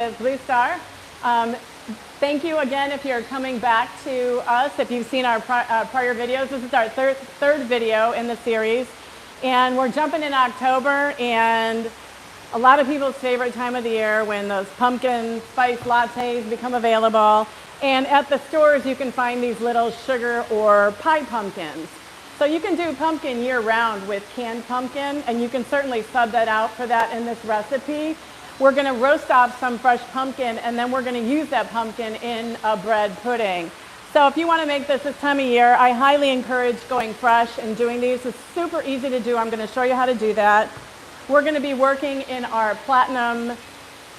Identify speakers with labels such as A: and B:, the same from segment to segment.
A: BlueStar. Thank you again if you're coming back to us, if you've seen our prior videos. This is our third video in the series. And we're jumping in October, and a lot of people's favorite time of the year when those pumpkin spice lattes become available. And at the stores, you can find these little sugar or pie pumpkins. So you can do pumpkin year-round with canned pumpkin, and you can certainly sub that out for that in this recipe. We're going to roast off some fresh pumpkin, and then we're going to use that pumpkin in a bread pudding. So if you want to make this time of year, I highly encourage going fresh and doing these. It's super easy to do. I'm going to show you how to do that. We're going to be working in our platinum,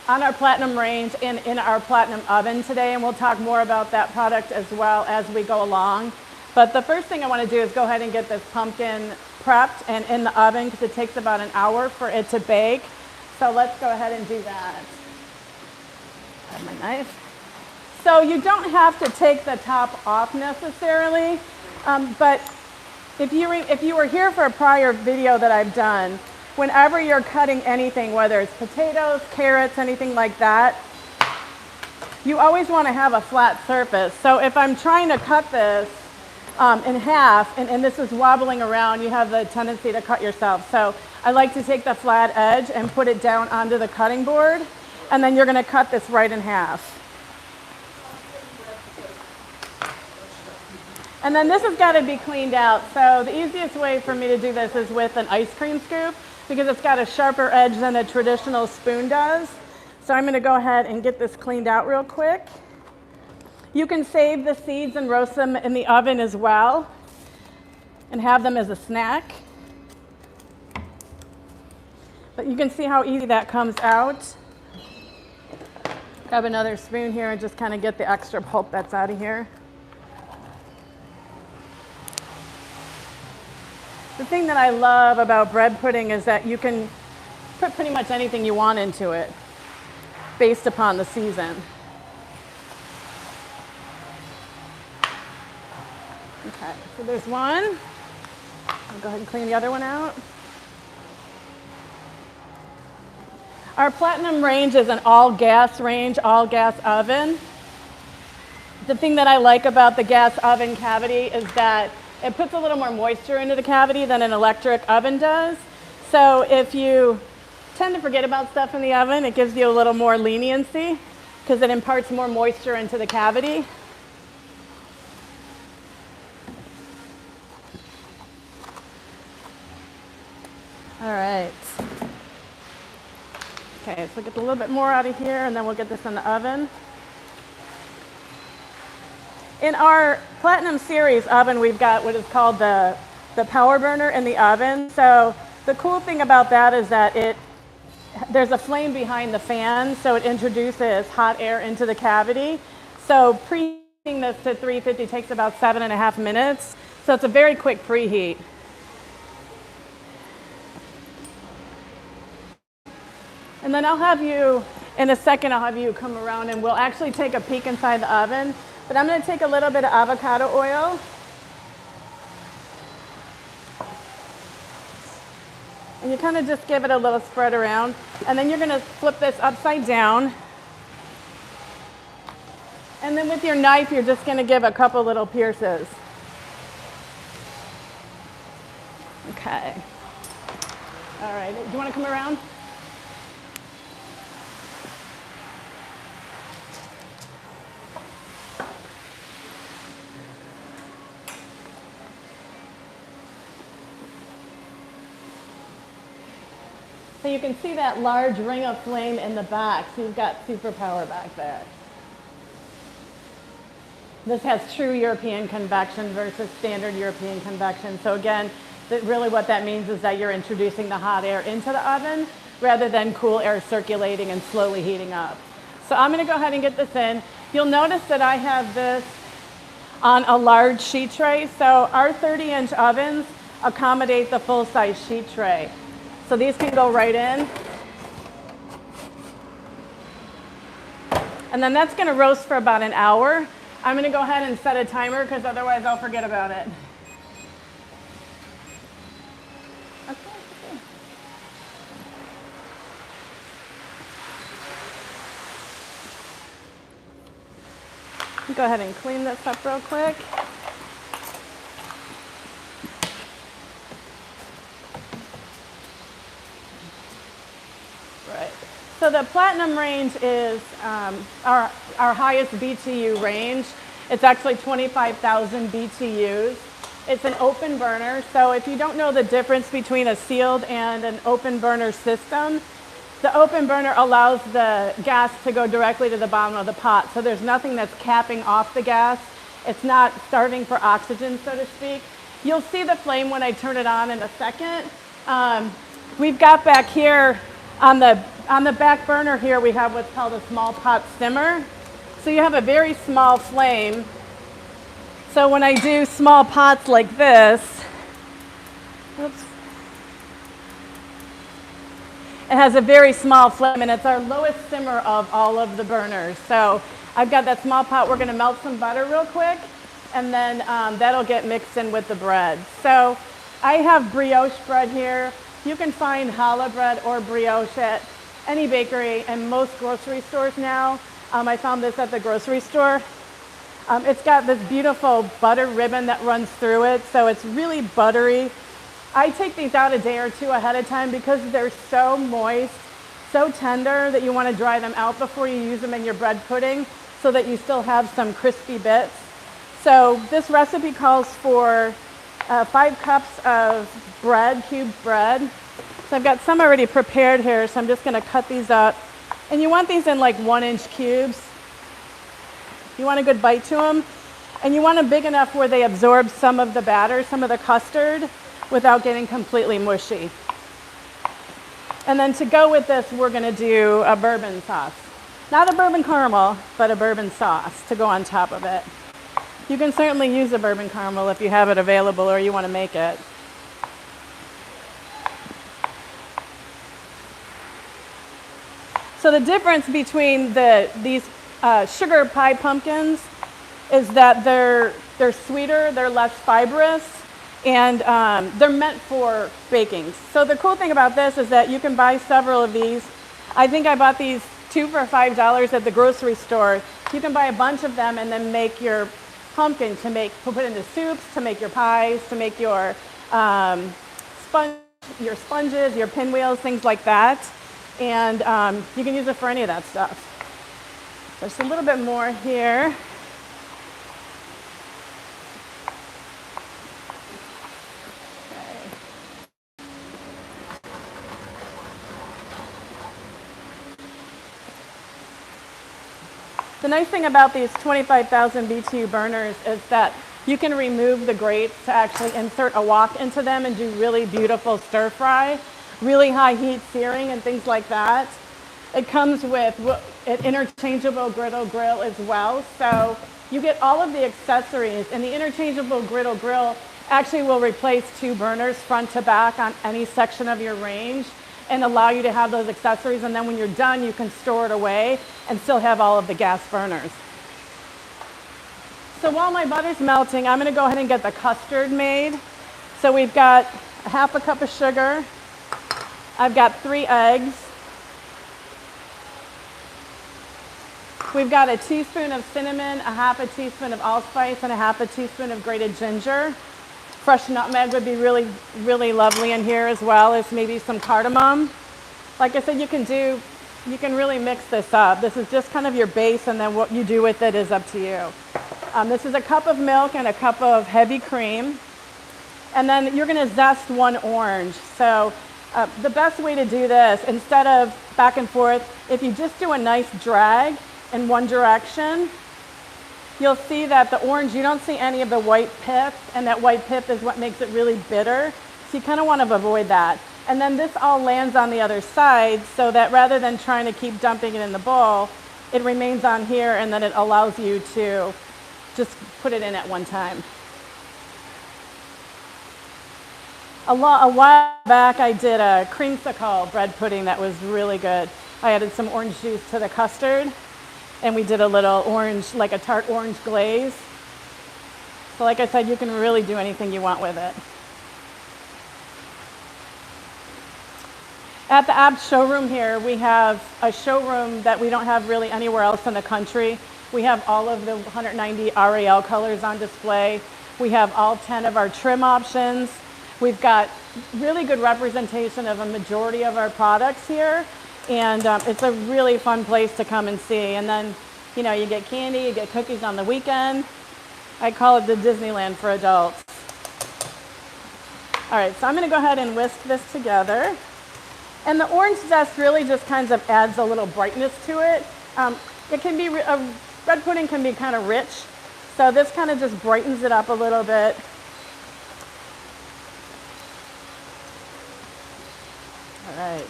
A: on our platinum range and in our platinum oven today, and we'll talk more about that product as well as we go along. But the first thing I want to do is go ahead and get this pumpkin prepped and in the oven, because it takes about an hour for it to bake. So let's go ahead and do that. Grab my knife. So you don't have to take the top off necessarily, but if you were here for a prior video that I've done, whenever you're cutting anything, whether it's potatoes, carrots, anything like that, you always want to have a flat surface. So if I'm trying to cut this in half, and this is wobbling around, you have the tendency to cut yourself. So I like to take the flat edge and put it down onto the cutting board, and then you're going to cut this right in half. And then this has got to be cleaned out. So the easiest way for me to do this is with an ice cream scoop, because it's got a sharper edge than a traditional spoon does. So I'm going to go ahead and get this cleaned out real quick. You can save the seeds and roast them in the oven as well and have them as a snack. But you can see how easy that comes out. Grab another spoon here and just kind of get the extra pulp that's out of here. The thing that I love about bread pudding is that you can put pretty much anything you want into it based upon the season. Okay, so there's one. I'll go ahead and clean the other one out. Our platinum range is an all-gas range, all-gas oven. The thing that I like about the gas oven cavity is that it puts a little more moisture into the cavity than an electric oven does. So if you tend to forget about stuff in the oven, it gives you a little more leniency because it imparts more moisture into the cavity. All right. Okay, so get a little bit more out of here, and then we'll get this in the oven. In our Platinum Series oven, we've got what is called the power burner in the oven. So the cool thing about that is that there's a flame behind the fan, so it introduces hot air into the cavity. So preheating this to 350 takes about 7.5 minutes. So it's a very quick preheat. And then I'll have you, in a second, I'll have you come around and we'll actually take a peek inside the oven. But I'm going to take a little bit of avocado oil. And you kind of just give it a little spread around. And then you're going to flip this upside down. And then with your knife, you're just going to give a couple little pierces. Okay. All right. Do you want to come around? So you can see that large ring of flame in the back, so you've got superpower back there. This has true European convection versus standard European convection. So again, really what that means is that you're introducing the hot air into the oven rather than cool air circulating and slowly heating up. So I'm going to go ahead and get this in. You'll notice that I have this on a large sheet tray. So our 30-inch ovens accommodate the full-size sheet tray. So these can go right in. And then that's going to roast for about an hour. I'm going to go ahead and set a timer because otherwise I'll forget about it. Okay. Go ahead and clean this up real quick. Right. So the platinum range is our highest BTU range. It's actually 25,000 BTUs. It's an open burner, so if you don't know the difference between a sealed and an open burner system, the open burner allows the gas to go directly to the bottom of the pot, so there's nothing that's capping off the gas. It's not starving for oxygen, so to speak. You'll see the flame when I turn it on in a second. We've got back here on the back burner here, we have what's called a small pot simmer. So you have a very small flame. So when I do small pots like this, oops, it has a very small flame, and it's our lowest simmer of all of the burners. So I've got that small pot. We're going to melt some butter real quick, and then that'll get mixed in with the bread. So I have brioche bread here. You can find challah bread or brioche at any bakery and most grocery stores now. I found this at the grocery store. It's got this beautiful butter ribbon that runs through it, so it's really buttery. I take these out a day or two ahead of time because they're so moist, so tender that you want to dry them out before you use them in your bread pudding so that you still have some crispy bits. So this recipe calls for 5 cups of bread, cubed bread. So I've got some already prepared here, so I'm just going to cut these up. And you want these in like 1-inch cubes. You want a good bite to them, and you want them big enough where they absorb some of the batter, some of the custard, without getting completely mushy. And then to go with this, we're going to do a bourbon sauce. Not a bourbon caramel, but a bourbon sauce to go on top of it. You can certainly use a bourbon caramel if you have it available or you want to make it. So the difference between these sugar pie pumpkins is that they're sweeter, they're less fibrous, and they're meant for baking. So the cool thing about this is that you can buy several of these. I think I bought these 2 for $5 at the grocery store. You can buy a bunch of them and then make your pumpkin to put into soups, to make your pies, to make your sponges, your pinwheels, things like that. And you can use it for any of that stuff. There's a little bit more here. Okay. The nice thing about these 25,000 BTU burners is that you can remove the grates to actually insert a wok into them and do really beautiful stir fry, really high heat searing and things like that. It comes with an interchangeable griddle grill as well, so you get all of the accessories, and the interchangeable griddle grill actually will replace 2 burners front to back on any section of your range and allow you to have those accessories, and then when you're done you can store it away and still have all of the gas burners. So while my butter's melting, I'm going to go ahead and get the custard made. So we've got a 1/2 cup of sugar. I've got 3 eggs. We've got a teaspoon of cinnamon, a 1/2 teaspoon of allspice, and a 1/2 teaspoon of grated ginger. Fresh nutmeg would be really, really lovely in here, as well as maybe some cardamom. Like I said, you can really mix this up. This is just kind of your base, and then what you do with it is up to you. This is a cup of milk and a cup of heavy cream. And then you're going to zest 1 orange. So the best way to do this, instead of back and forth, if you just do a nice drag in one direction, you'll see that the orange, you don't see any of the white pith, and that white pith is what makes it really bitter. So you kind of want to avoid that. And then this all lands on the other side, so that rather than trying to keep dumping it in the bowl, it remains on here, and then it allows you to just put it in at one time. A while back, I did a creamsicle bread pudding that was really good. I added some orange juice to the custard, and we did a little orange, like a tart orange glaze. So like I said, you can really do anything you want with it. At the Abt showroom here, we have a showroom that we don't have really anywhere else in the country. We have all of the 190 RAL colors on display. We have all 10 of our trim options. We've got really good representation of a majority of our products here. And it's a really fun place to come and see. And then, you know, you get candy, you get cookies on the weekend. I call it the Disneyland for adults. All right, so I'm going to go ahead and whisk this together. And the orange zest really just kind of adds a little brightness to it. It can be, red pudding can be kind of rich. So this kind of just brightens it up a little bit. All right.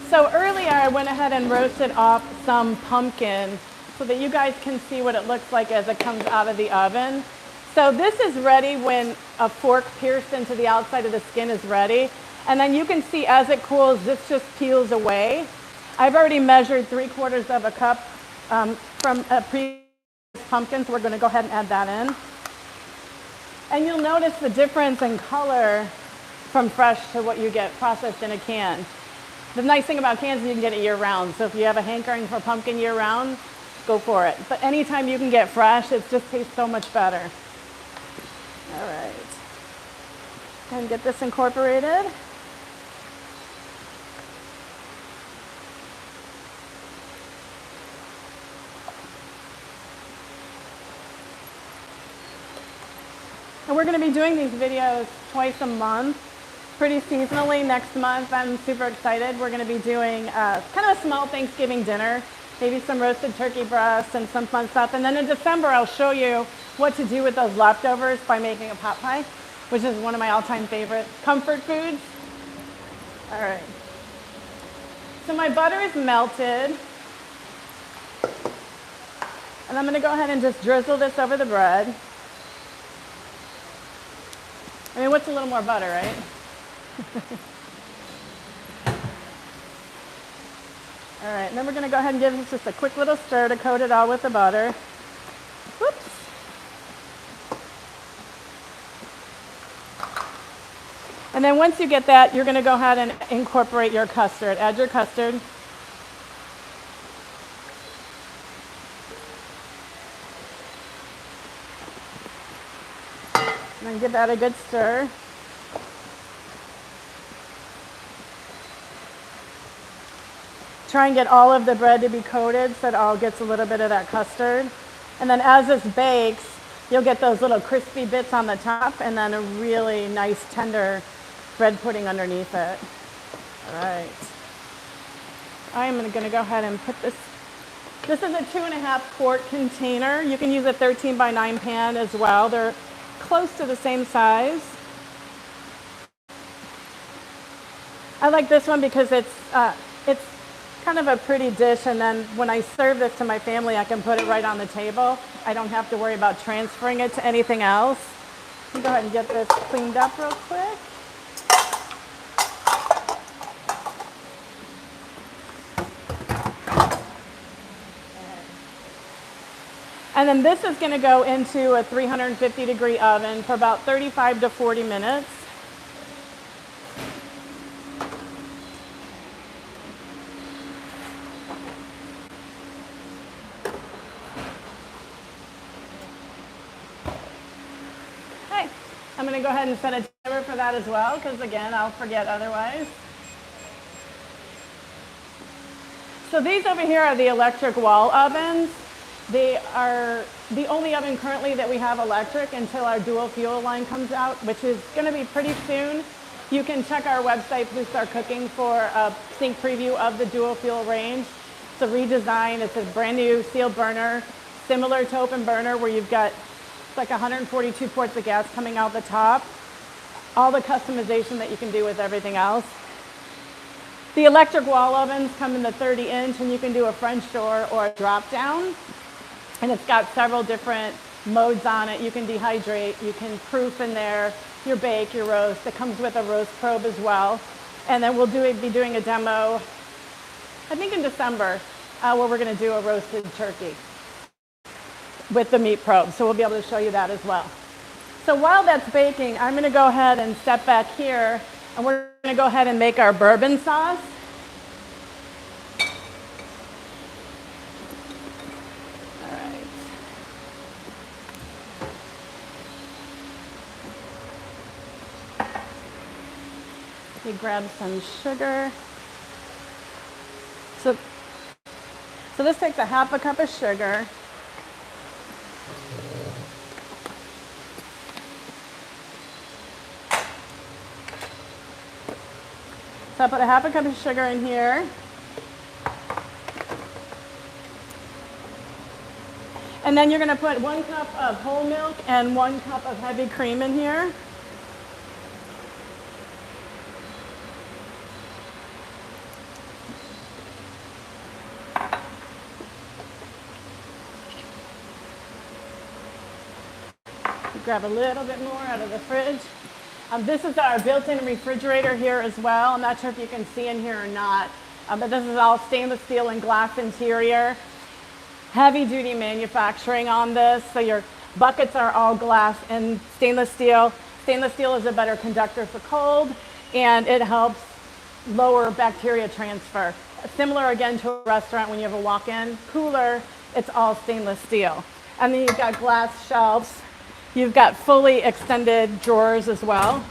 A: So earlier I went ahead and roasted off some pumpkin so that you guys can see what it looks like as it comes out of the oven. So this is ready when a fork pierced into the outside of the skin is ready. And then you can see as it cools, this just peels away. I've already measured 3/4 of a cup from a previous pumpkin, so we're going to go ahead and add that in. And you'll notice the difference in color from fresh to what you get processed in a can. The nice thing about cans is you can get it year-round. So if you have a hankering for pumpkin year-round, go for it. But anytime you can get fresh, it just tastes so much better. All right. And get this incorporated. And we're going to be doing these videos twice a month, pretty seasonally. Next month, I'm super excited. We're going to be doing kind of a small Thanksgiving dinner, maybe some roasted turkey breasts and some fun stuff. And then in December, I'll show you what to do with those leftovers by making a pot pie, which is one of my all-time favorite comfort foods. All right. So my butter is melted. And I'm going to go ahead and just drizzle this over the bread. I mean, what's a little more butter, right? All right, and then we're going to go ahead and give this just a quick little stir to coat it all with the butter. Whoops. And then once you get that, you're going to go ahead and incorporate your custard. Add your custard. And then give that a good stir. Try and get all of the bread to be coated so it all gets a little bit of that custard. And then as this bakes, you'll get those little crispy bits on the top and then a really nice tender bread pudding underneath it. All right. I'm going to go ahead and put this. This is a 2.5 quart container. You can use a 13 by 9 pan as well. They're close to the same size. I like this one because it's kind of a pretty dish, and then when I serve this to my family, I can put it right on the table. I don't have to worry about transferring it to anything else. Go ahead and get this cleaned up real quick. And then this is going to go into a 350-degree oven for about 35 to 40 minutes. Okay, I'm going to go ahead and set a timer for that as well, because again, I'll forget otherwise. So these over here are the electric wall ovens. They are the only oven currently that we have electric until our dual fuel line comes out, which is going to be pretty soon. You can check our website, BlueStar Cooking, for a sneak preview of the dual fuel range. It's a redesign. It's a brand new sealed burner, similar to open burner, where you've got like 142 quarts of gas coming out the top. All the customization that you can do with everything else. The electric wall ovens come in the 30-inch, and you can do a French door or a drop down. And it's got several different modes on it. You can dehydrate, you can proof in there, your bake, your roast. It comes with a roast probe as well. And then we'll be doing a demo, I think in December, where we're going to do a roasted turkey with the meat probe. So we'll be able to show you that as well. So while that's baking, I'm going to go ahead and step back here, and we're going to go ahead and make our bourbon sauce. You grab some sugar. So this takes a half a cup of sugar. So I put a half a cup of sugar in here. And then you're going to put 1 cup of whole milk and 1 cup of heavy cream in here. Grab a little bit more out of the fridge. This is our built-in refrigerator here as well. I'm not sure if you can see in here or not, but this is all stainless steel and glass interior. Heavy-duty manufacturing on this, so your buckets are all glass and stainless steel. Stainless steel is a better conductor for cold, and it helps lower bacteria transfer. Similar again to a restaurant when you have a walk-in cooler, it's all stainless steel. And then you've got glass shelves. You've got fully extended drawers as well.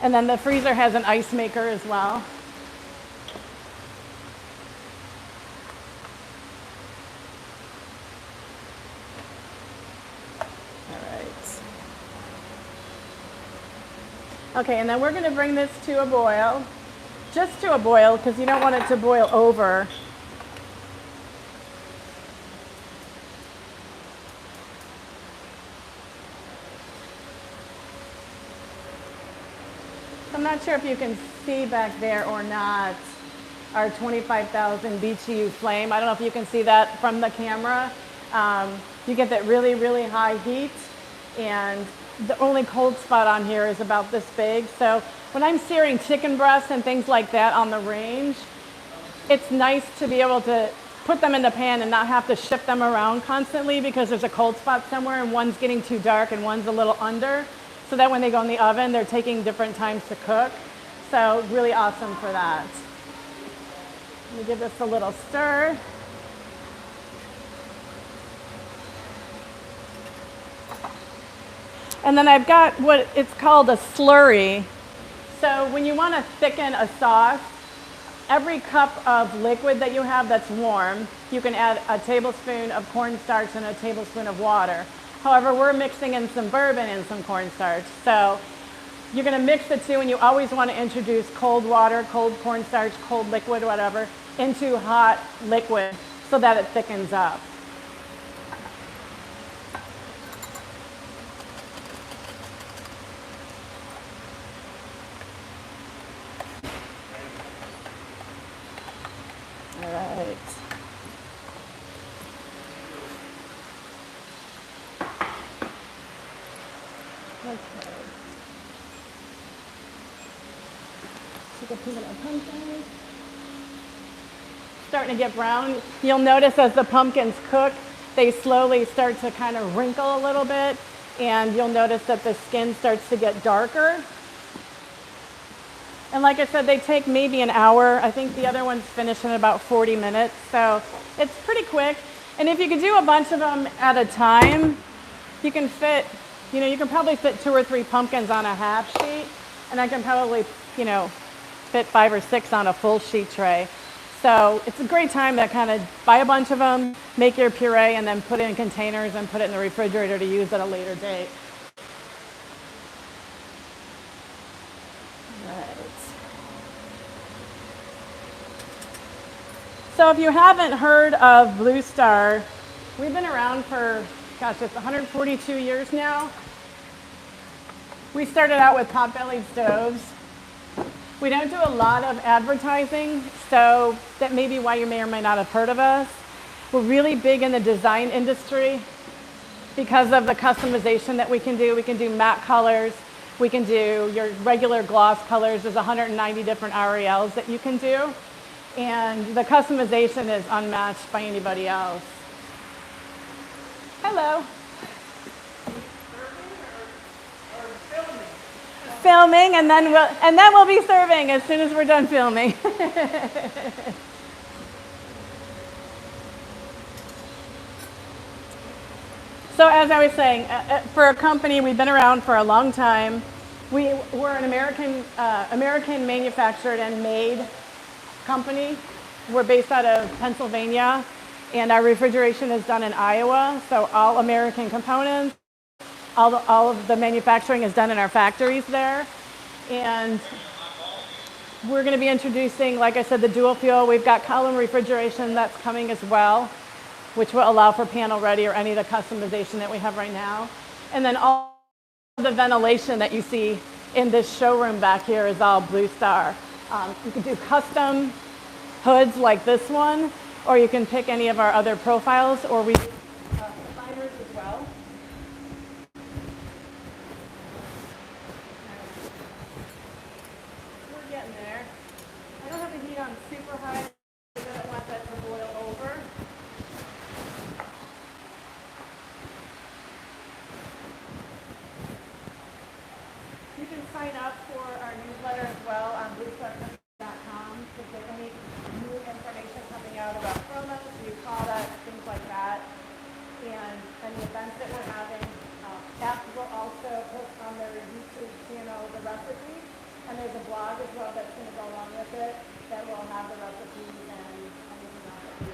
A: And then the freezer has an ice maker as well. All right. Okay, and then we're going to bring this to a boil. Just to a boil, because you don't want it to boil over. I'm not sure if you can see back there or not our 25,000 BTU flame. I don't know if you can see that from the camera. You get that really, really high heat, and the only cold spot on here is about this big. So when I'm searing chicken breasts and things like that on the range, it's nice to be able to put them in the pan and not have to shift them around constantly because there's a cold spot somewhere and one's getting too dark and one's a little under. So that when they go in the oven, they're taking different times to cook. So really awesome for that. Let me give this a little stir. And then I've got what it's called a slurry. So when you want to thicken a sauce, every cup of liquid that you have that's warm, you can add a tablespoon of cornstarch and a tablespoon of water. However, we're mixing in some bourbon and some cornstarch. So you're going to mix the two, and you always want to introduce cold water, cold cornstarch, cold liquid, whatever, into hot liquid so that it thickens up. All right. Okay. Take a peanut butter pumpkin. Starting to get brown. You'll notice as the pumpkins cook, they slowly start to kind of wrinkle a little bit, and you'll notice that the skin starts to get darker. And like I said, they take maybe an hour. I think the other ones finish in about 40 minutes, so it's pretty quick. And if you can do a bunch of them at a time, you can fit, you can probably fit 2 or 3 pumpkins on a half sheet, and I can probably, fit 5 or 6 on a full sheet tray. So it's a great time to kind of buy a bunch of them, make your puree, and then put it in containers and put it in the refrigerator to use at a later date. So if you haven't heard of BlueStar, we've been around for, it's 142 years now. We started out with pot-bellied stoves. We don't do a lot of advertising, so that may be why you may or may not have heard of us. We're really big in the design industry because of the customization that we can do. We can do matte colors. We can do your regular gloss colors. There's 190 different RELs that you can do. And the customization is unmatched by anybody else. Hello. Filming, and then we'll be serving as soon as we're done filming. So as I was saying, for a company, we've been around for a long time. We're an American manufactured and made company. We're based out of Pennsylvania, and our refrigeration is done in Iowa. So all American components, all of the manufacturing is done in our factories there. And we're going to be introducing, like I said, the dual fuel. We've got column refrigeration that's coming as well, which will allow for panel ready or any of the customization that we have right now. And then all the ventilation that you see in this showroom back here is all BlueStar. You can do custom hoods like this one, or you can pick any of our other profiles, or we liners as well. We're getting there. I don't have the heat on super high because I don't want that to boil over. You can sign up for our newsletter as well on BlueStar.com to get any new information coming out about promos, new products, things like that, and any events that we're having. Apps will also post on their YouTube channel the recipes, and there's a blog as well that's going to go along with it that will have the recipes and anything else that we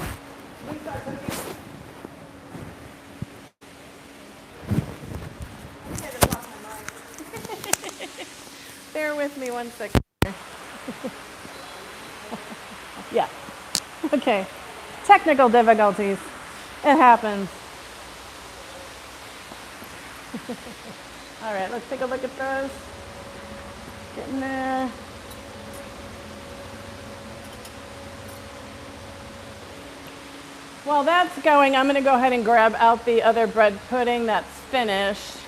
A: need. We start cooking. Bear with me one second. Yeah. Okay. Technical difficulties. It happens. All right, let's take a look at those. Getting there. While that's going, I'm going to go ahead and grab out the other bread pudding that's finished.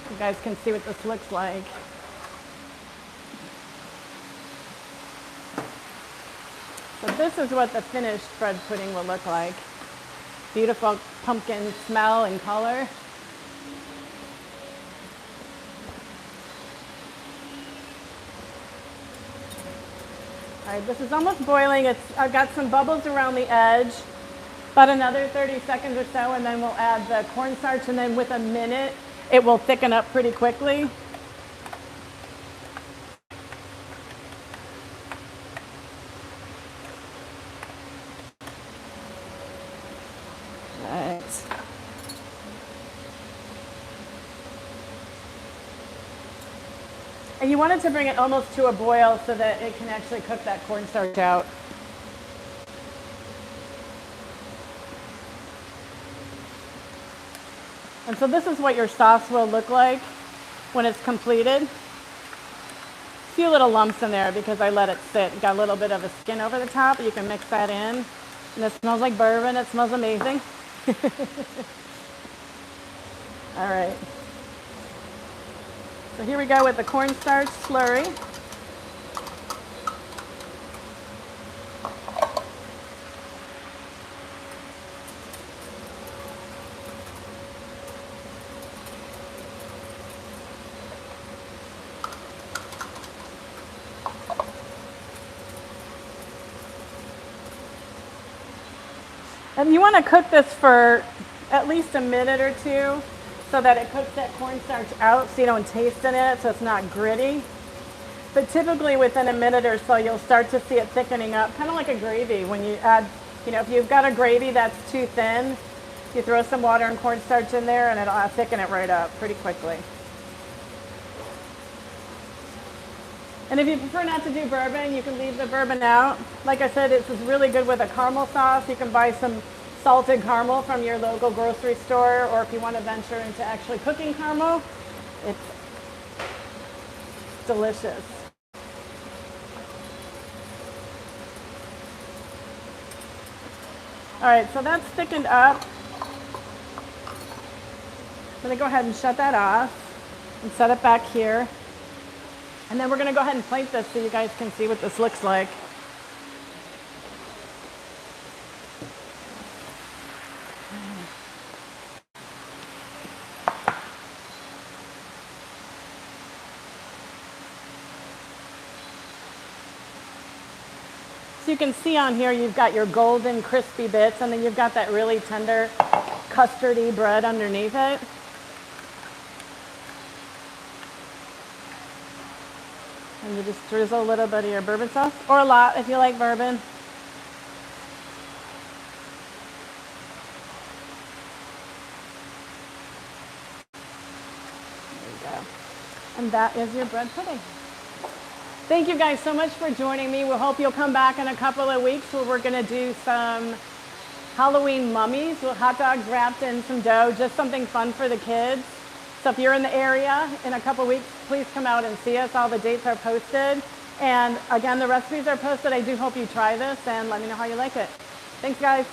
A: You guys can see what this looks like. So this is what the finished bread pudding will look like. Beautiful pumpkin smell and color. All right, this is almost boiling. I've got some bubbles around the edge. About another 30 seconds or so, and then we'll add the cornstarch, and then with a minute, it will thicken up pretty quickly. Right. And you want it to bring it almost to a boil so that it can actually cook that cornstarch out. And so this is what your sauce will look like when it's completed. A few little lumps in there because I let it sit. Got a little bit of a skin over the top. You can mix that in. And it smells like bourbon. It smells amazing. All right. So here we go with the cornstarch slurry. And you want to cook this for at least a minute or two so that it cooks that cornstarch out so you don't taste in it, so it's not gritty. But typically within a minute or so, you'll start to see it thickening up, kind of like a gravy. When you add, if you've got a gravy that's too thin, you throw some water and cornstarch in there and it'll thicken it right up pretty quickly. And if you prefer not to do bourbon, you can leave the bourbon out. Like I said, this is really good with a caramel sauce. You can buy some salted caramel from your local grocery store, or if you want to venture into actually cooking caramel, it's delicious. All right, so that's thickened up. I'm going to go ahead and shut that off and set it back here. And then we're going to go ahead and plate this so you guys can see what this looks like. So you can see on here you've got your golden crispy bits, and then you've got that really tender custardy bread underneath it. And you just drizzle a little bit of your bourbon sauce, or a lot if you like bourbon. There you go. And that is your bread pudding. Thank you guys so much for joining me. We hope you'll come back in a couple of weeks where we're going to do some Halloween mummies with hot dogs wrapped in some dough, just something fun for the kids. So if you're in the area in a couple of weeks, please come out and see us. All the dates are posted. And again, the recipes are posted. I do hope you try this and let me know how you like it. Thanks, guys.